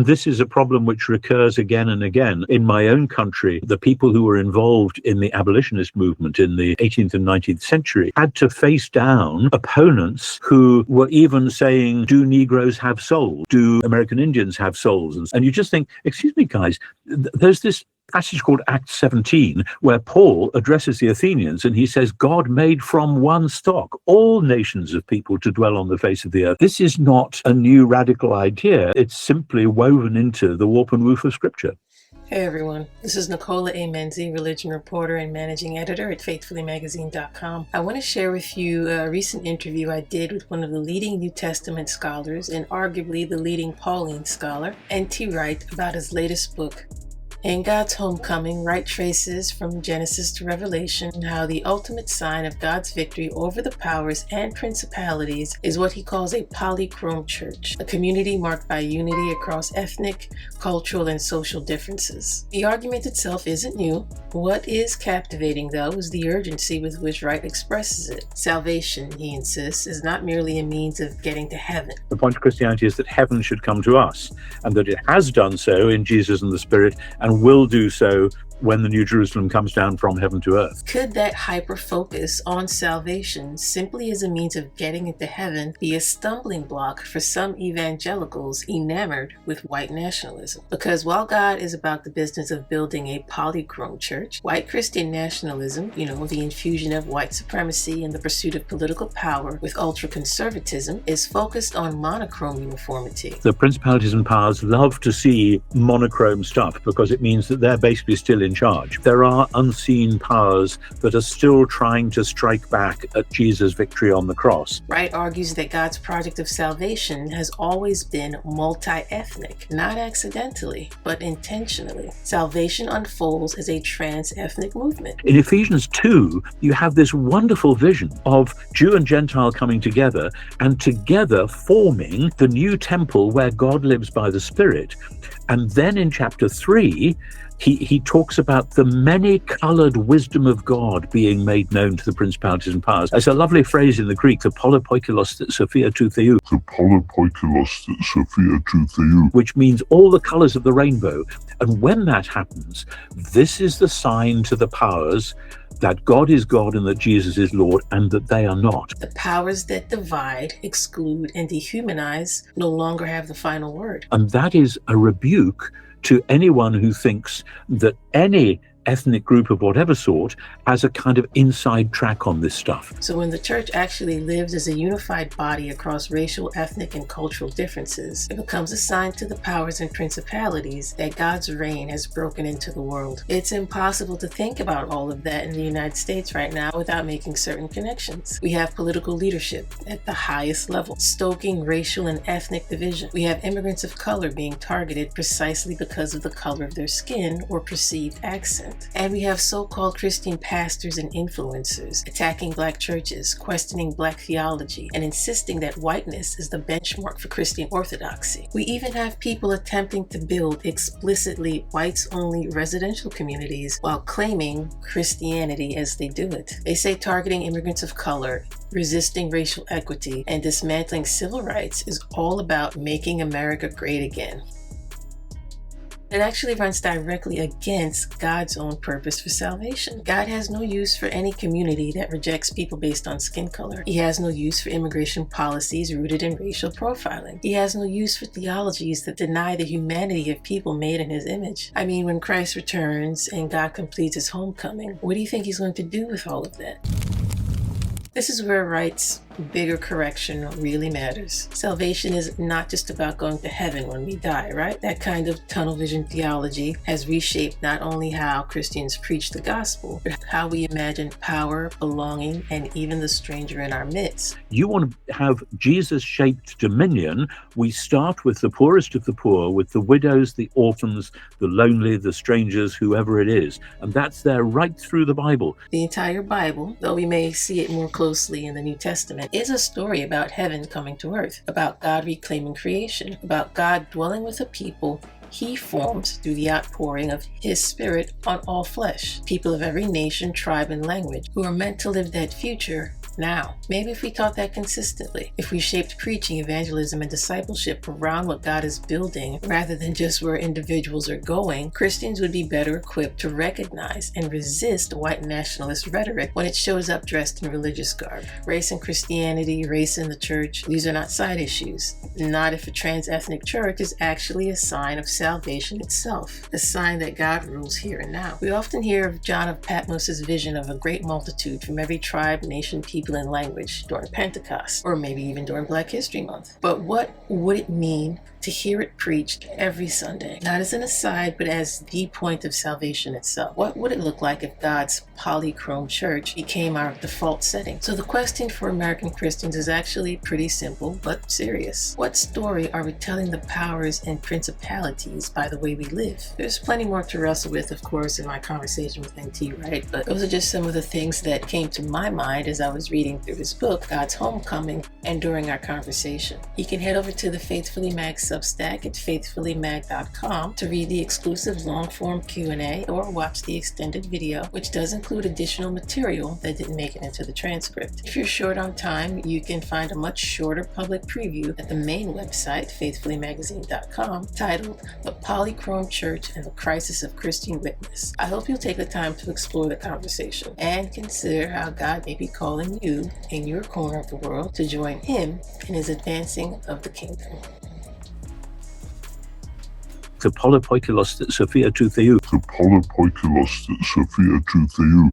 This is a problem which recurs again and again. In my own country, the people who were involved in the abolitionist movement in the 18th and 19th century had to face down opponents who were even saying, do Negroes have souls? Do American Indians have souls? And you just think, excuse me, guys, there's this passage called Acts 17, where Paul addresses the Athenians and he says, God made from one stock all nations of people to dwell on the face of the earth. This is not a new radical idea. It's simply woven into the warp and woof of Scripture. Hey everyone, this is Nicola, a Menzies religion reporter and managing editor at faithfullymagazine.com. I want to share with you a recent interview I did with one of the leading New Testament scholars and arguably the leading Pauline scholar, NT Wright, about his latest book. In God's Homecoming, Wright traces from Genesis to Revelation how the ultimate sign of God's victory over the powers and principalities is what he calls a polychrome church, a community marked by unity across ethnic, cultural, and social differences. The argument itself isn't new. What is captivating, though, is the urgency with which Wright expresses it. Salvation, he insists, is not merely a means of getting to heaven. The point of Christianity is that heaven should come to us, and that it has done so in Jesus and the Spirit, and will do so when the New Jerusalem comes down from heaven to earth. Could that hyper-focus on salvation simply as a means of getting into heaven be a stumbling block for some evangelicals enamored with white nationalism? Because while God is about the business of building a polychrome church, white Christian nationalism, the infusion of white supremacy and the pursuit of political power with ultra-conservatism, is focused on monochrome uniformity. The principalities and powers love to see monochrome stuff because it means that they're basically still in charge. There are unseen powers that are still trying to strike back at Jesus' victory on the cross. Wright argues that God's project of salvation has always been multi-ethnic, not accidentally, but intentionally. Salvation unfolds as a trans-ethnic movement. In Ephesians 2, you have this wonderful vision of Jew and Gentile coming together and together forming the new temple where God lives by the Spirit. And then in chapter 3, he talks about the many-colored wisdom of God being made known to the principalities and powers. There's a lovely phrase in the Greek, the polypoikilos sophia tou theou. The polypoikilos sophia tou theou. Which means all the colors of the rainbow. And when that happens, this is the sign to the powers that God is God and that Jesus is Lord, and that they are not. The powers that divide, exclude, and dehumanize no longer have the final word. And that is a rebuke to anyone who thinks that any ethnic group of whatever sort has a kind of inside track on this stuff. So when the church actually lives as a unified body across racial, ethnic, and cultural differences, it becomes a sign to the powers and principalities that God's reign has broken into the world. It's impossible to think about all of that in the United States right now without making certain connections. We have political leadership at the highest level, stoking racial and ethnic division. We have immigrants of color being targeted precisely because of the color of their skin or perceived accent. And we have so-called Christian pastors and influencers attacking Black churches, questioning Black theology, and insisting that whiteness is the benchmark for Christian orthodoxy. We even have people attempting to build explicitly whites-only residential communities while claiming Christianity as they do it. They say targeting immigrants of color, resisting racial equity, and dismantling civil rights is all about making America great again. It actually runs directly against God's own purpose for salvation. God has no use for any community that rejects people based on skin color. He has no use for immigration policies rooted in racial profiling. He has no use for theologies that deny the humanity of people made in his image. I mean, when Christ returns and God completes his homecoming, what do you think he's going to do with all of that? This is where Wright's bigger correction really matters. Salvation is not just about going to heaven when we die, right? That kind of tunnel vision theology has reshaped not only how Christians preach the gospel, but how we imagine power, belonging, and even the stranger in our midst. You want to have Jesus-shaped dominion, we start with the poorest of the poor, with the widows, the orphans, the lonely, the strangers, whoever it is. And that's there right through the Bible. The entire Bible, though we may see it more closely in the New Testament, is a story about heaven coming to earth, about God reclaiming creation, about God dwelling with a people he forms through the outpouring of his Spirit on all flesh, people of every nation, tribe, and language, who are meant to live that future now. Maybe if we taught that consistently, if we shaped preaching, evangelism, and discipleship around what God is building rather than just where individuals are going, Christians would be better equipped to recognize and resist white nationalist rhetoric when it shows up dressed in religious garb. Race and Christianity, race in the church, these are not side issues. Not if a transethnic church is actually a sign of salvation itself, a sign that God rules here and now. We often hear of John of Patmos' vision of a great multitude from every tribe, nation, people, and language during Pentecost, or maybe even during Black History Month. But what would it mean to hear it preached every Sunday, not as an aside, but as the point of salvation itself? What would it look like if God's Polychrome church became our default setting? So the question for American Christians is actually pretty simple, but serious. What story are we telling the powers and principalities by the way we live? There's plenty more to wrestle with, of course, in my conversation with NT Wright, but those are just some of the things that came to my mind as I was reading through his book, God's Homecoming, and during our conversation. You can head over to the Faithfully Mag Substack at faithfullymag.com to read the exclusive long-form Q&A or watch the extended video, which does include additional material that didn't make it into the transcript. If you're short on time, you can find a much shorter public preview at the main website, faithfullymagazine.com, titled The Polychrome Church and the Crisis of Christian Witness. I hope you'll take the time to explore the conversation and consider how God may be calling you in your corner of the world to join Him in His advancing of the kingdom. The Polypoikilos Sophia to Theou. The Polypoikilos Sophia to Theou.